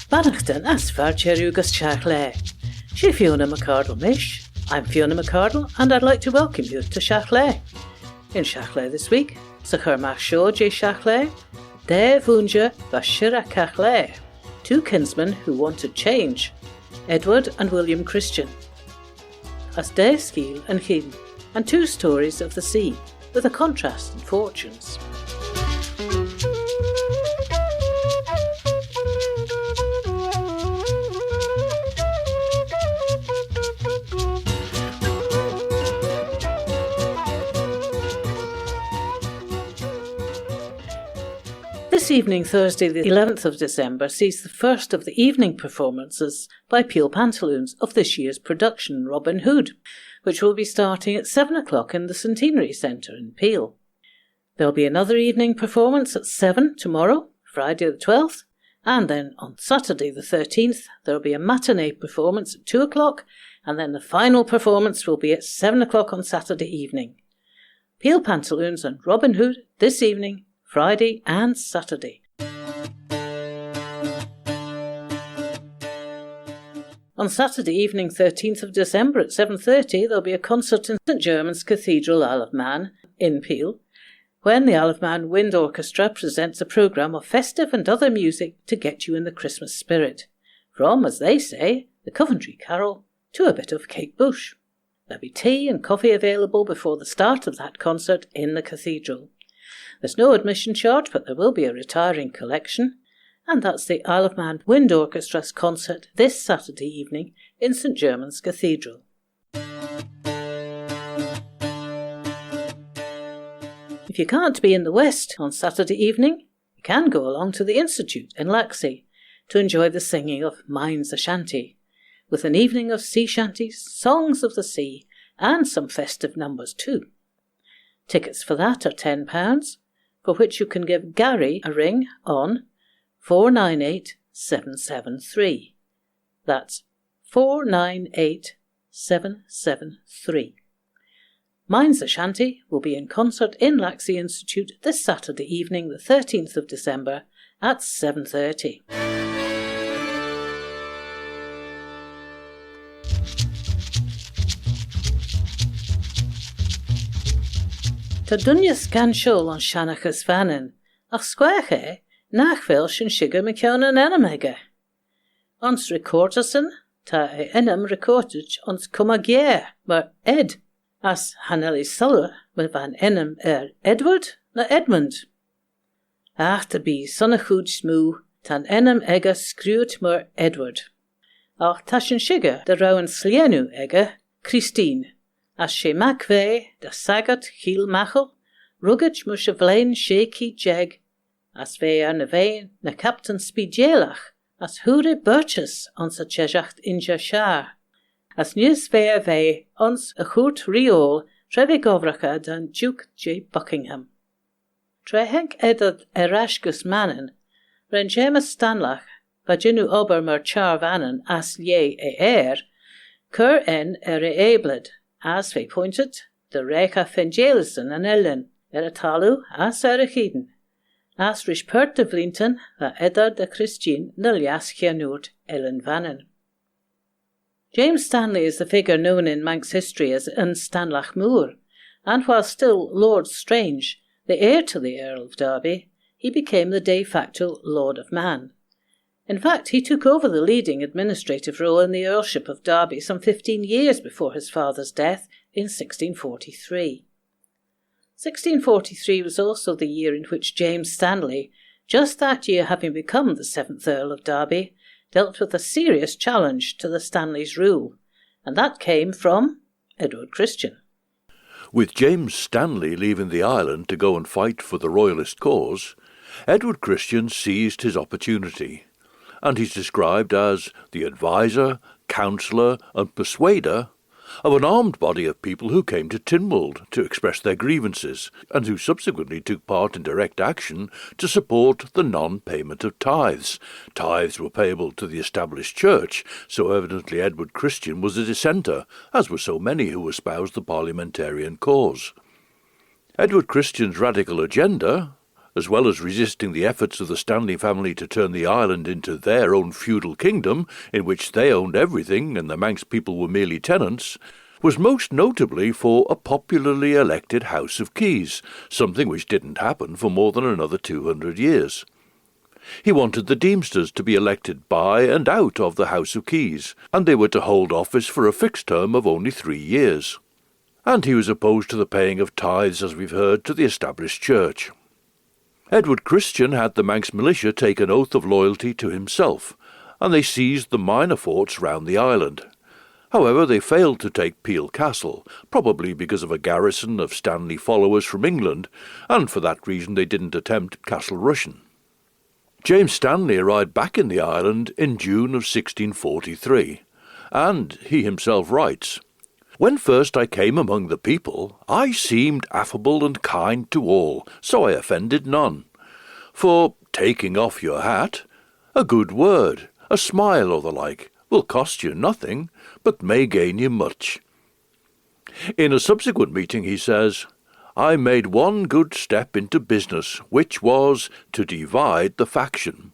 Bannachten as Farcherugus Shiaght Laa. She Fiona McArdle Mish. I'm Fiona McArdle and I'd like to welcome you to Shiaght Laa. In Shiaght Laa this week, Sachar Mach Sho J Shiaght Laa, De Vunja Shiaght Laa, two kinsmen who wanted change, Edward and William Christian. As De Skeel and Keen, and two stories of the sea, with a contrast in fortunes. This evening, Thursday the 11th of December, sees the first of the evening performances by Peel Pantaloons of this year's production Robin Hood, which will be starting at 7 o'clock in the Centenary Centre in Peel. There'll be another evening performance at 7 tomorrow, Friday the 12th, and then on Saturday the 13th there'll be a matinee performance at 2 o'clock, and then the final performance will be at 7 o'clock on Saturday evening. Peel Pantaloons and Robin Hood this evening, Friday and Saturday. On Saturday evening 13th of December at 7:30 there'll be a concert in St German's Cathedral, Isle of Man, in Peel, when the Isle of Man Wind Orchestra presents a programme of festive and other music to get you in the Christmas spirit, from, as they say, the Coventry Carol to a bit of Kate Bush. There'll be tea and coffee available before the start of that concert in the cathedral. There's no admission charge, but there will be a retiring collection, and that's the Isle of Man Wind Orchestra's concert this Saturday evening in St German's Cathedral. If you can't be in the West on Saturday evening, you can go along to the Institute in Laxey to enjoy the singing of Minds a Shanty, with an evening of sea shanties, songs of the sea, and some festive numbers too. Tickets for that are £10, for which you can give Gary a ring on 498773. That's 498773. Minds a Shanty will be in concert in Laxey Institute this Saturday evening, the 13th of December at 7:30. Ta dunjas gan siol on Shanachas Vannin, ach squache, nachvel sin shiga mekion an enamega. Ons recordasen, ta e enam recordage ons comagier, maar Ed, as Hanelli Sulla, met van enam Edward na Edmund. Ach te bi sonnegoed smoe, tan enam ega scruwt maar Edward. Ach tashin shiga de rowan slienu ega, Christine. As she makve, de sagat heel machel, rugged mush of vlein shaky jeg, as ve na vein na captain spijelach, as hure birches ons a chejacht inja shar, as news ve ons a hoot riol, trevi govracha dan Duke J. Buckingham. Trehenk edad erashgus mannen, ren James Stanlach, vaginu ober mer char vannen as ye cur en ebled, as ve pointed, de recha fengelison an ellen, a talu as a chiden, as rish pert de vlinten, va edad de Christine nilias chianurt ellen vannen. James Stanley is the figure known in Manx history as An Stanlach Moor, and while still Lord Strange, the heir to the Earl of Derby, he became the de facto Lord of Man. In fact, he took over the leading administrative role in the Earlship of Derby some 15 years before his father's death in 1643. 1643 was also the year in which James Stanley, just that year having become the 7th Earl of Derby, dealt with a serious challenge to the Stanleys' rule, and that came from Edward Christian. With James Stanley leaving the island to go and fight for the royalist cause, Edward Christian seized his opportunity, and he's described as the adviser, counsellor and persuader of an armed body of people who came to Tynwald to express their grievances, and who subsequently took part in direct action to support the non-payment of tithes. Tithes were payable to the established church, so evidently Edward Christian was a dissenter, as were so many who espoused the parliamentarian cause. Edward Christian's radical agenda as well as resisting the efforts of the Stanley family to turn the island into their own feudal kingdom, in which they owned everything and the Manx people were merely tenants, was most notably for a popularly elected House of Keys, something which didn't happen for more than another 200 years. He wanted the Deemsters to be elected by and out of the House of Keys, and they were to hold office for a fixed term of only 3 years. And he was opposed to the paying of tithes, as we've heard, to the established church. Edward Christian had the Manx militia take an oath of loyalty to himself, and they seized the minor forts round the island. However, they failed to take Peel Castle, probably because of a garrison of Stanley followers from England, and for that reason they didn't attempt Castle Rushen. James Stanley arrived back in the island in June of 1643, and he himself writes, "When first I came among the people, I seemed affable and kind to all, so I offended none. For, taking off your hat, a good word, a smile or the like, will cost you nothing, but may gain you much." In a subsequent meeting he says, "I made one good step into business, which was to divide the faction."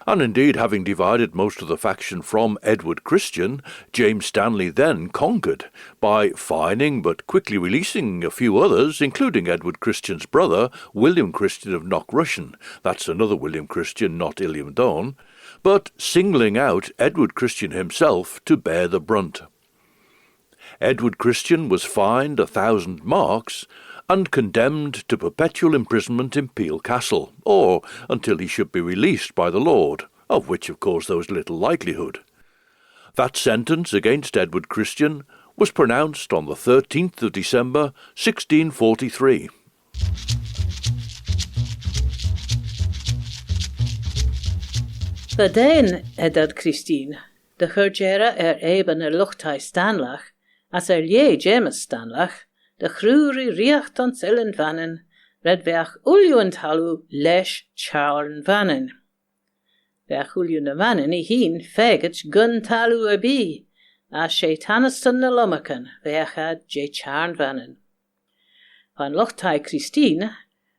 And indeed, having divided most of the faction from Edward Christian, James Stanley then conquered, by fining but quickly releasing a few others, including Edward Christian's brother, William Christian of Knockrushen, that's another William Christian, not Illiam Dawn, but singling out Edward Christian himself to bear the brunt. Edward Christian was fined 1,000 marks and condemned to perpetual imprisonment in Peel Castle, or until he should be released by the Lord, of which of course there was little likelihood. That sentence against Edward Christian was pronounced on the 13th of December 1643. Badén Edad Christine, de churgera eben luchtai Stanlach, as lie James Stanlach, de chrúri riacht ons illen vannen, red veach uliunt halu lesh charn vannen. Veach uliunt vannen I heen fegget gun talu abi, as shaitaniston na lummaken, veach had je charn vannen. Van luchtai Christine,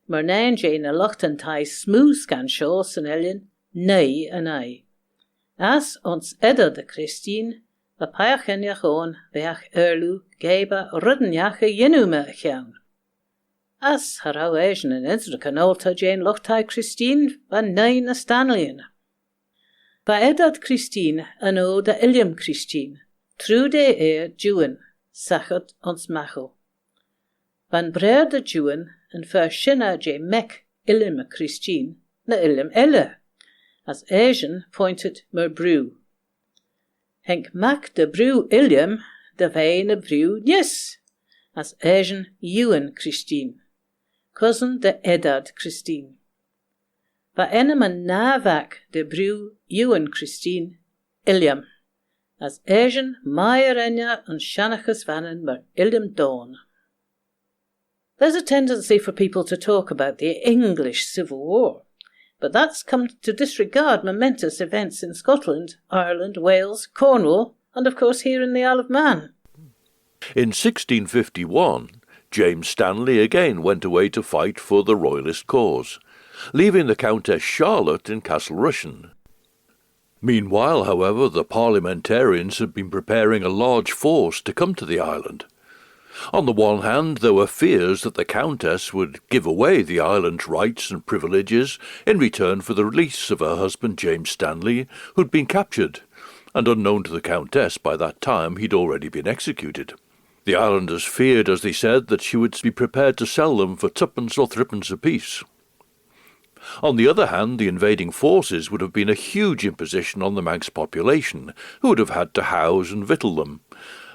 maar nein je na luchtentai smoes kan shows en illen, nee en ei. As ons edder de Christine, a paachin ja gewoon, veach erlu, geba ruddenjache jenume gaan. As harau eisen en Ezra olta jane luchtai Christine, van nee na Stanleyen. Va edad Christine, an o de Illiam Christine, trude Juwen, sachet ons macho. Van brer de Juwen, en verschinna je mek Illiam Christine, na Illiam elle, as Asian pointed mer brew. Henk mak de brew Illiam, de weine brew yes, as Asian Ewan Christine, cousin de Edad Christine. Va enem an navak de brew Ewan Christine, Illiam, as Asian Maier Enya and Shanachas vannen mer Illiam Dawn. There's a tendency for people to talk about the English Civil War, but that's come to disregard momentous events in Scotland, Ireland, Wales, Cornwall, and of course here in the Isle of Man. In 1651, James Stanley again went away to fight for the Royalist cause, leaving the Countess Charlotte in Castle Rushen. Meanwhile, however, the parliamentarians had been preparing a large force to come to the island. On the one hand, there were fears that the Countess would give away the island's rights and privileges in return for the release of her husband James Stanley, who'd been captured, and unknown to the Countess by that time he'd already been executed. The islanders feared, as they said, that she would be prepared to sell them for twopence or threepence apiece. On the other hand, the invading forces would have been a huge imposition on the Manx population, who would have had to house and victual them,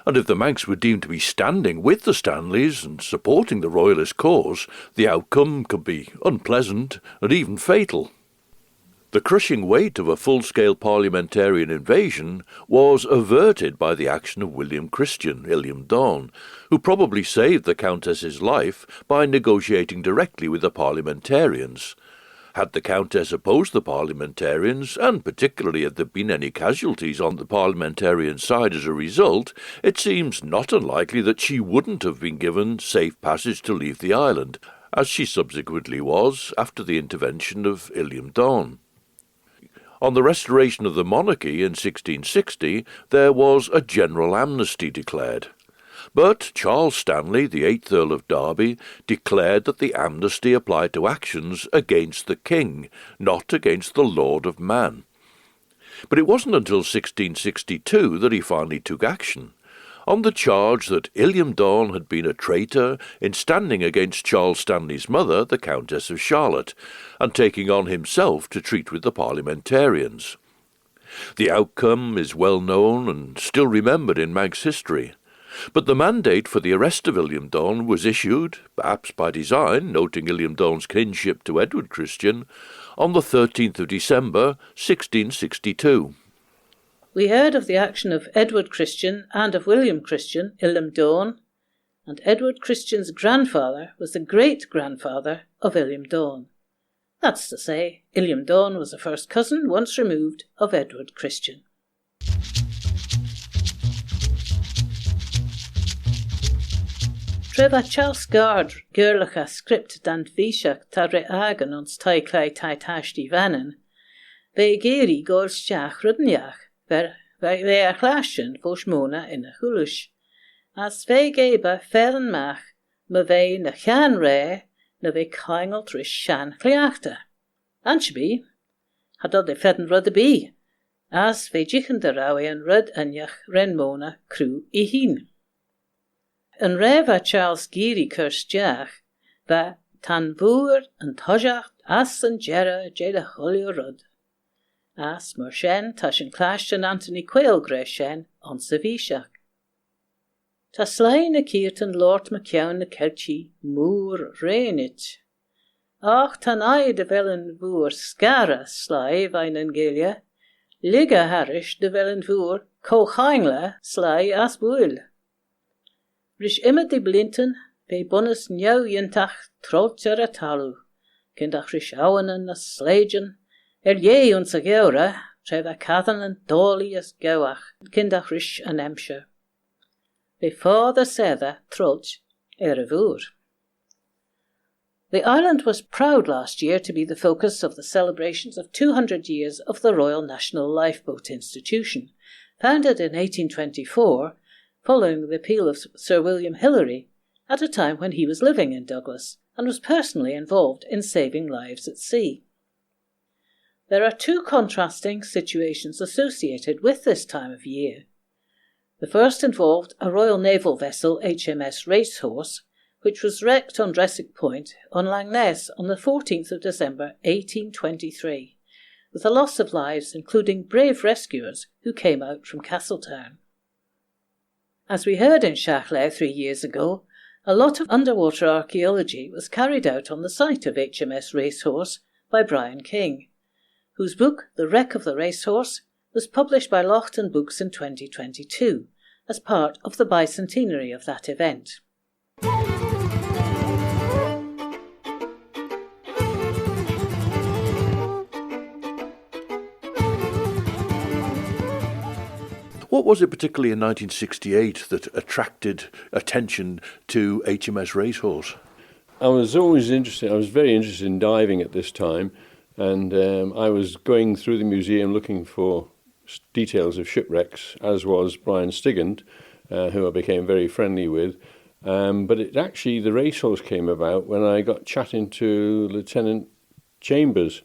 and if the Manx were deemed to be standing with the Stanleys and supporting the Royalist cause, the outcome could be unpleasant and even fatal. The crushing weight of a full-scale parliamentarian invasion was averted by the action of William Christian, Illiam Dawn, who probably saved the Countess's life by negotiating directly with the parliamentarians. Had the Countess opposed the parliamentarians, and particularly had there been any casualties on the parliamentarian side as a result, it seems not unlikely that she wouldn't have been given safe passage to leave the island, as she subsequently was after the intervention of Illiam Donn. On the restoration of the monarchy in 1660, there was a general amnesty declared. But Charles Stanley, the 8th Earl of Derby, declared that the amnesty applied to actions against the king, not against the Lord of Man. But it wasn't until 1662 that he finally took action, on the charge that Illiam Donn had been a traitor in standing against Charles Stanley's mother, the Countess of Charlotte, and taking on himself to treat with the parliamentarians. The outcome is well known and still remembered in Manx history. But the mandate for the arrest of Illiam Donn was issued, perhaps by design, noting Illiam Donn's kinship to Edward Christian, on the 13th of December, 1662. We heard of the action of Edward Christian and of William Christian, Illiam Donn, and Edward Christian's grandfather was the great-grandfather of Illiam Donn. That's to say, Illiam Donn was a first cousin once removed of Edward Christian. Treva Charlesgard Gerlacha script dan Vishak tarre agen ons taiklai taitashti vanen, ve geri gorstjach rudnjach, ver ve a chlasjen voshmona in a hulish. As ve geba fellen mach, me ve na chan re, na ve kaingel trish shan kliachta. Anshabi, hadod de fedden rudde bi, as ve jichen de rawe en rud anjach renmona crew ihin. Yn ref a Charles Geary Kirstjach, va tan vŵr yn tojacht as yn gera jeda chulio rud. As mar shen tas yn clasht yn Anthony Quayle gre shen on sa vishach. Ta slai na kiert yn Lord McKeown na kelchi moor reinit. Ach tan ai de vel yn vŵr skara slai vain yn gelia, liga harish de vel yn vŵr kochaingla slai as bwyl. Rish immer die blinten, ve bonus njau jentach trotser a talu, kindach rish awanen na slagen, je unsa geura, treva cathan en doli as gauach, kindach rish an emsher. Ve father sether troch vur. The island was proud last year to be the focus of the celebrations of 200 years of the Royal National Lifeboat Institution, founded in 1824, following the appeal of Sir William Hillary at a time when he was living in Douglas and was personally involved in saving lives at sea. There are two contrasting situations associated with this time of year. The first involved a Royal Naval vessel HMS Racehorse, which was wrecked on Dressick Point on Loch Ness on the 14th of December 1823, with the loss of lives including brave rescuers who came out from Castletown. As we heard in Shiaght Laa 3 years ago, a lot of underwater archaeology was carried out on the site of HMS Racehorse by Brian King, whose book The Wreck of the Racehorse was published by Loughton Books in 2022 as part of the bicentenary of that event. What was it particularly in 1968 that attracted attention to HMS Racehorse? I was always interested. I was very interested in diving at this time, and I was going through the museum looking for details of shipwrecks, as was Brian Stigand, who I became very friendly with. But the Racehorse came about when I got chatting to Lieutenant Chambers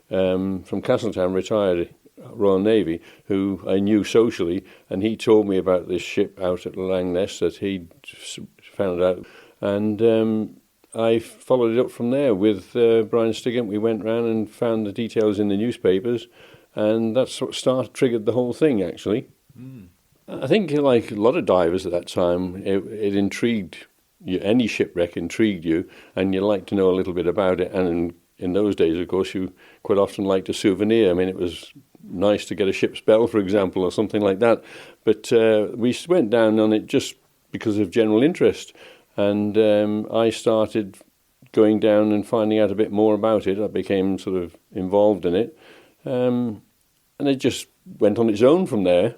from Castletown, retired Royal Navy, who I knew socially, and he told me about this ship out at Loch Ness that he'd found out, and I followed it up from there with Brian Stigand. We went round and found the details in the newspapers, and that's what triggered the whole thing, actually. I think, like a lot of divers at that time, it intrigued you. Any shipwreck intrigued you, and you like to know a little bit about it, and in those days, of course, you quite often liked a souvenir. I mean, it was nice to get a ship's bell, for example, or something like that. But we went down on it just because of general interest. And I started going down and finding out a bit more about it. I became sort of involved in it. And it just went on its own from there.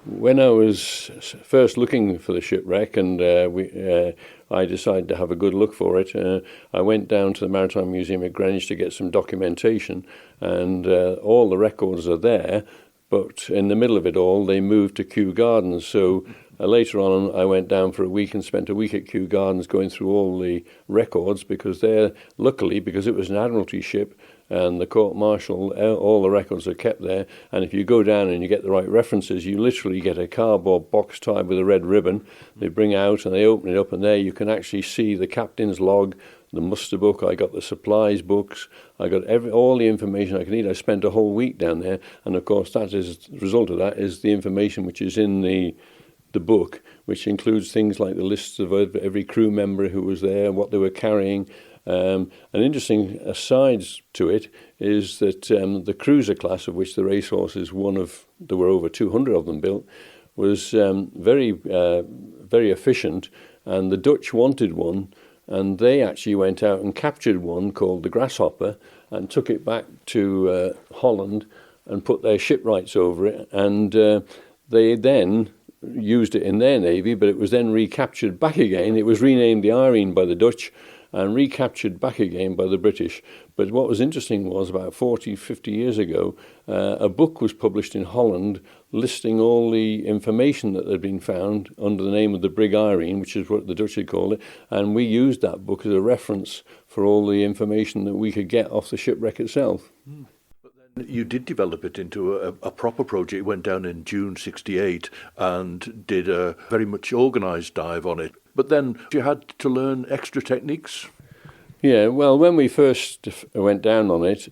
When I was first looking for the shipwreck, and I decided to have a good look for it, I went down to the Maritime Museum at Greenwich to get some documentation, and all the records are there, but in the middle of it all, they moved to Kew Gardens. So later on, I went down for a week and spent a week at Kew Gardens going through all the records, because there, luckily, because it was an Admiralty ship, and the court-martial, all the records are kept there. And if you go down and you get the right references, you literally get a cardboard box tied with a red ribbon. They bring out and they open it up, and there you can actually see the captain's log, the muster book. I got the supplies books. I got all the information I could need. I spent a whole week down there, and of course, that is the result of that is the information which is in the book, which includes things like the lists of every crew member who was there, what they were carrying. An interesting aside to it is that the cruiser class, of which the Racehorse is one of, there were over 200 of them built, was very efficient, and the Dutch wanted one, and they actually went out and captured one called the Grasshopper and took it back to Holland and put their shipwrights over it, and they then used it in their navy, but it was then recaptured back again. It was renamed the Irene by the Dutch and recaptured back again by the British. But what was interesting was about 40, 50 years ago, a book was published in Holland listing all the information that had been found under the name of the brig Irene, which is what the Dutch had called it, and we used that book as a reference for all the information that we could get off the shipwreck itself. But then you did develop it into a proper project. You went down in June 68 and did a very much organised dive on it. But then you had to learn extra techniques? Yeah, well, when we first went down on it,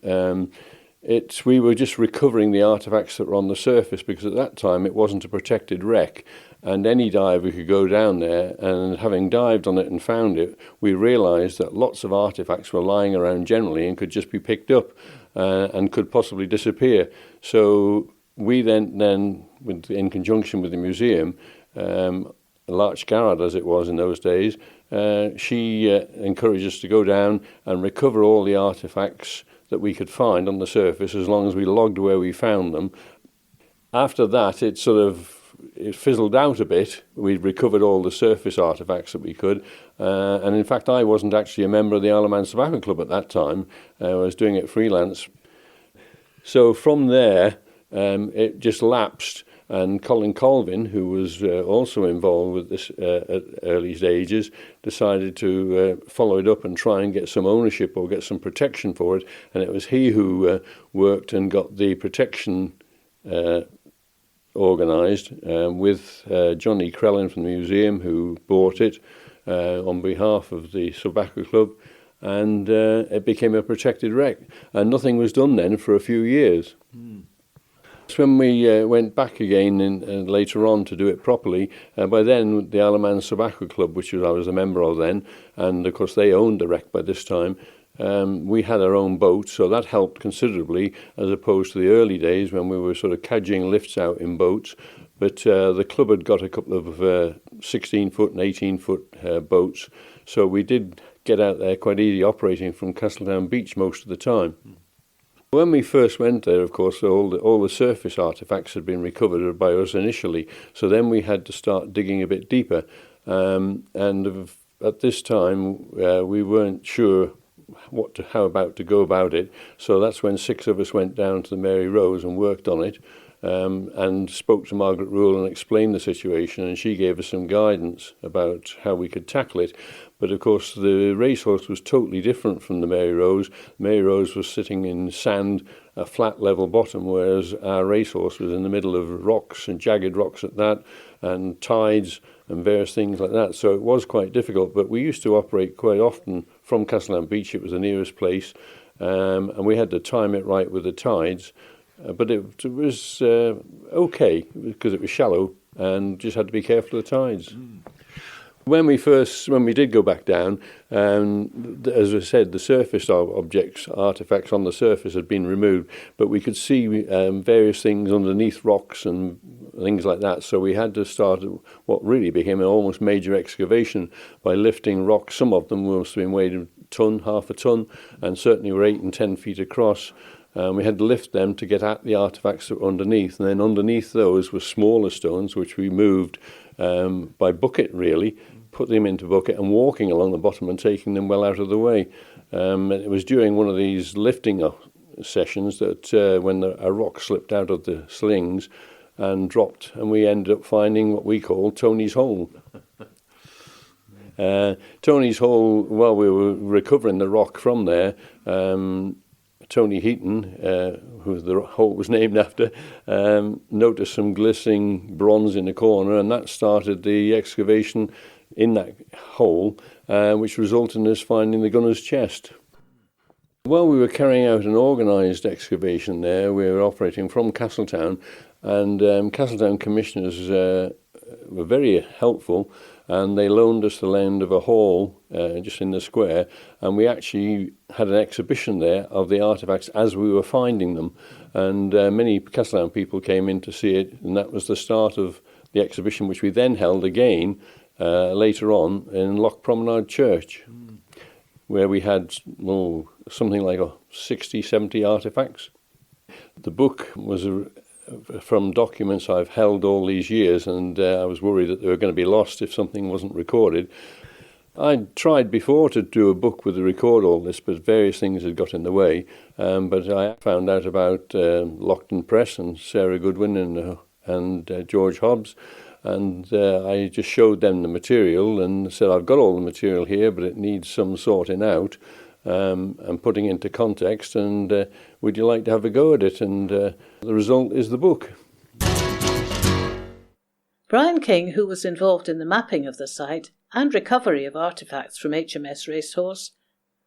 we were just recovering the artefacts that were on the surface, because at that time it wasn't a protected wreck, and any diver could go down there, and having dived on it and found it, we realised that lots of artefacts were lying around generally and could just be picked up and could possibly disappear. So we then in conjunction with the museum, Larch Garrard, as it was in those days, she encouraged us to go down and recover all the artefacts that we could find on the surface, as long as we logged where we found them. After that, it fizzled out a bit. We'd recovered all the surface artefacts that we could, and in fact, I wasn't actually a member of the Isle of Man Tobacco Club at that time. I was doing it freelance. So from there, it just lapsed. And Colin Colvin, who was also involved with this at early stages, decided to follow it up and try and get some ownership or get some protection for it. And it was he who worked and got the protection organised with Johnny Crellin from the museum, who bought it on behalf of the Tobacco Club. And it became a protected wreck. And nothing was done then for a few years. When we went back again later on to do it properly, by then the Isle of Man Tobacco Club, which I was a member of then, and of course they owned the wreck by this time, we had our own boat, so that helped considerably, as opposed to the early days when we were sort of cadging lifts out in boats. But the club had got a couple of 16-foot and 18-foot boats, so we did get out there quite easy, operating from Castletown Beach most of the time. When we first went there, of course, all the surface artefacts had been recovered by us initially, so then we had to start digging a bit deeper. And at this time, we weren't sure how about to go about it, so that's when 6 of us went down to the Mary Rose and worked on it, and spoke to Margaret Rule and explained the situation, and she gave us some guidance about how we could tackle it. But of course the Racehorse was totally different from the Mary Rose. Mary Rose was sitting in sand, a flat level bottom, whereas our Racehorse was in the middle of rocks and jagged rocks at that, and tides and various things like that. So it was quite difficult, but we used to operate quite often from Castletown Beach. It was the nearest place, and we had to time it right with the tides. But it was okay, because it was shallow and just had to be careful of the tides. When we did go back down, as I said, the surface artefacts on the surface had been removed, but we could see various things underneath rocks and things like that. So we had to start what really became an almost major excavation by lifting rocks. Some of them must have been weighed ton, half a ton, and certainly were 8 and 10 feet across. We had to lift them to get at the artefacts that were underneath, and then underneath those were smaller stones, which we moved by bucket, really, put them into bucket and walking along the bottom and taking them well out of the way. It was during one of these lifting sessions that when a rock slipped out of the slings and dropped, and we ended up finding what we called Tony's Hole. Tony's Hole, while we were recovering the rock from there, Tony Heaton, who the hole was named after, noticed some glistening bronze in the corner, and that started the excavation in that hole, which resulted in us finding the gunner's chest. While we were carrying out an organised excavation there, we were operating from Castletown, and Castletown commissioners were very helpful, and they loaned us the land of a hall just in the square, and we actually had an exhibition there of the artefacts as we were finding them, and many Castletown people came in to see it, and that was the start of the exhibition, which we then held again later on in Loch Promenade Church, where we had something like 60, 70 artefacts. The book was from documents I've held all these years, and I was worried that they were going to be lost if something wasn't recorded. I'd tried before to do a book with record all this, but various things had got in the way. But I found out about Lockton Press and Sarah Goodwin and George Hobbs, and I just showed them the material and said, I've got all the material here, but it needs some sorting out and putting into context, and would you like to have a go at it? And the result is the book. Brian King, who was involved in the mapping of the site and recovery of artefacts from HMS Racehorse,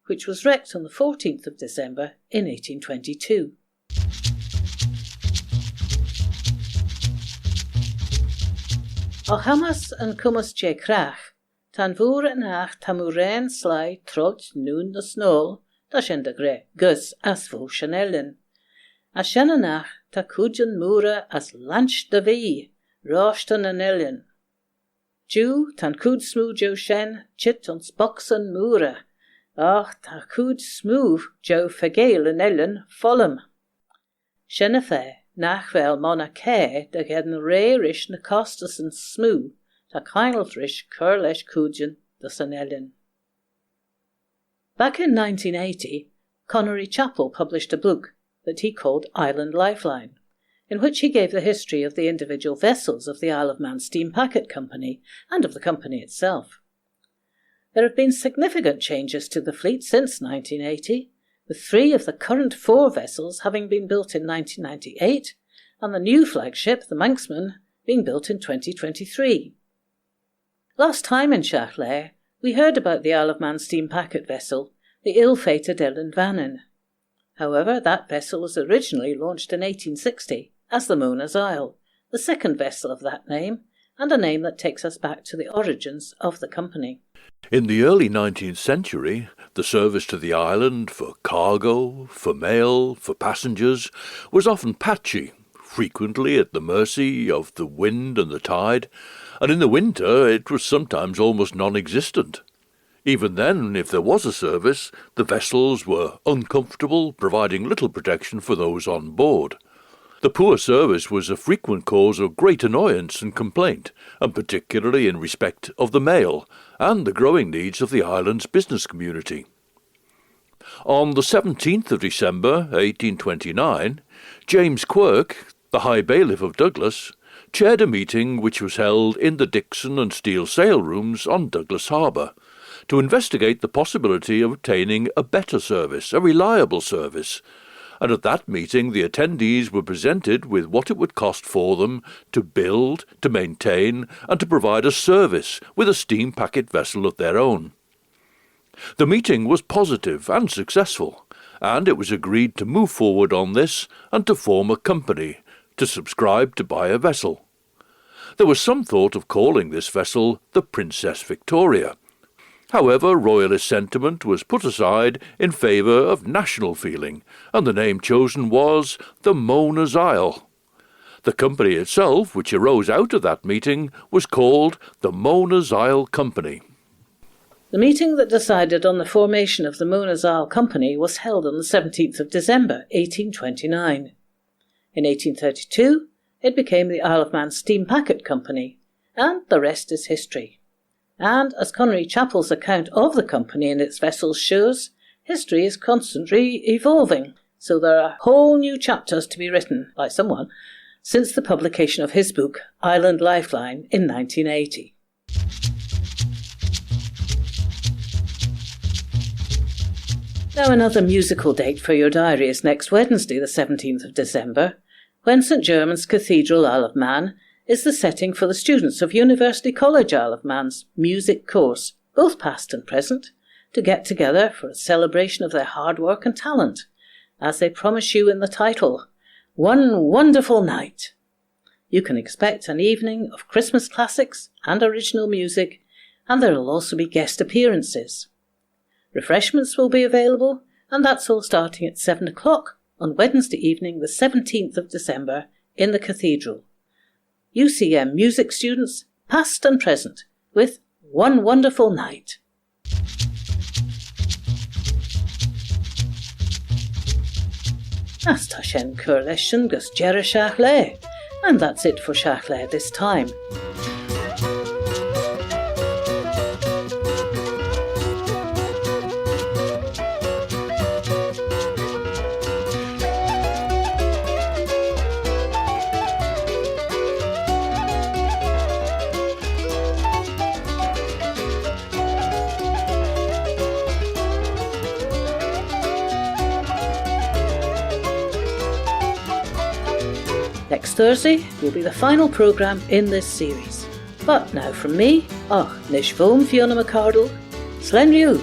which was wrecked on the 14th of December in 1822. O Hamas and Cumas Je Crach, tan fwr yn ach tamwren slai trod nŵn na snôl, da sien da gre, gus as fw Chanelin. A sien yn ach ta cwdjan mwra as lanch da fi, roshtan yn elin. Jew tan cwd smw jo sien, chit ons boxan mwra, ach ta cwd smw jo fegeil yn elin, folum. Sien y fe, nach fel mona care da gedden reirish na costas and smw, ta kaineltrish curlesh cwdjan da san elin. Back in 1980, Connery Chappell published a book that he called Island Lifeline, in which he gave the history of the individual vessels of the Isle of Man Steam Packet Company and of the company itself. There have been significant changes to the fleet since 1980, with 3 of the current 4 vessels having been built in 1998 and the new flagship, the Manxman, being built in 2023. Last time in Shiaght Laa, we heard about the Isle of Man steam packet vessel, the ill-fated Ellen Vannin. However, that vessel was originally launched in 1860 as the Mona's Isle, the second vessel of that name, and a name that takes us back to the origins of the company. In the early 19th century, the service to the island for cargo, for mail, for passengers was often patchy, frequently at the mercy of the wind and the tide, and in the winter it was sometimes almost non-existent. Even then, if there was a service, the vessels were uncomfortable, providing little protection for those on board. The poor service was a frequent cause of great annoyance and complaint, and particularly in respect of the mail and the growing needs of the island's business community. On the 17th of December 1829, James Quirk, the High Bailiff of Douglas, chaired a meeting which was held in the Dixon and Steel Sail Rooms on Douglas Harbour, to investigate the possibility of obtaining a better service, a reliable service, and at that meeting the attendees were presented with what it would cost for them to build, to maintain, and to provide a service with a steam packet vessel of their own. The meeting was positive and successful, and it was agreed to move forward on this and to form a company, to subscribe to buy a vessel. There was some thought of calling this vessel the Princess Victoria. However, royalist sentiment was put aside in favour of national feeling, and the name chosen was the Mona's Isle. The company itself, which arose out of that meeting, was called the Mona's Isle Company. The meeting that decided on the formation of the Mona's Isle Company was held on the 17th of December 1829. In 1832, it became the Isle of Man Steam Packet Company, and the rest is history. And as Conry Chappell's account of the company and its vessels shows, history is constantly evolving, so there are whole new chapters to be written by someone since the publication of his book, Island Lifeline, in 1980. Now another musical date for your diary is next Wednesday, the 17th of December, when St Germans Cathedral, Isle of Man, is the setting for the students of University College Isle of Man's music course, both past and present, to get together for a celebration of their hard work and talent, as they promise you in the title, One Wonderful Night. You can expect an evening of Christmas classics and original music, and there will also be guest appearances. Refreshments will be available, and that's all starting at 7 o'clock on Wednesday evening, the 17th of December, in the Cathedral. UCM music students, past and present, with One Wonderful Night. As tá sin cur leis sin gus dearad Shiaght Laa, and that's it for Shiaght Laa this time. Next Thursday will be the final programme in this series. But now from me, Nish Fiona McArdle, Slán riú.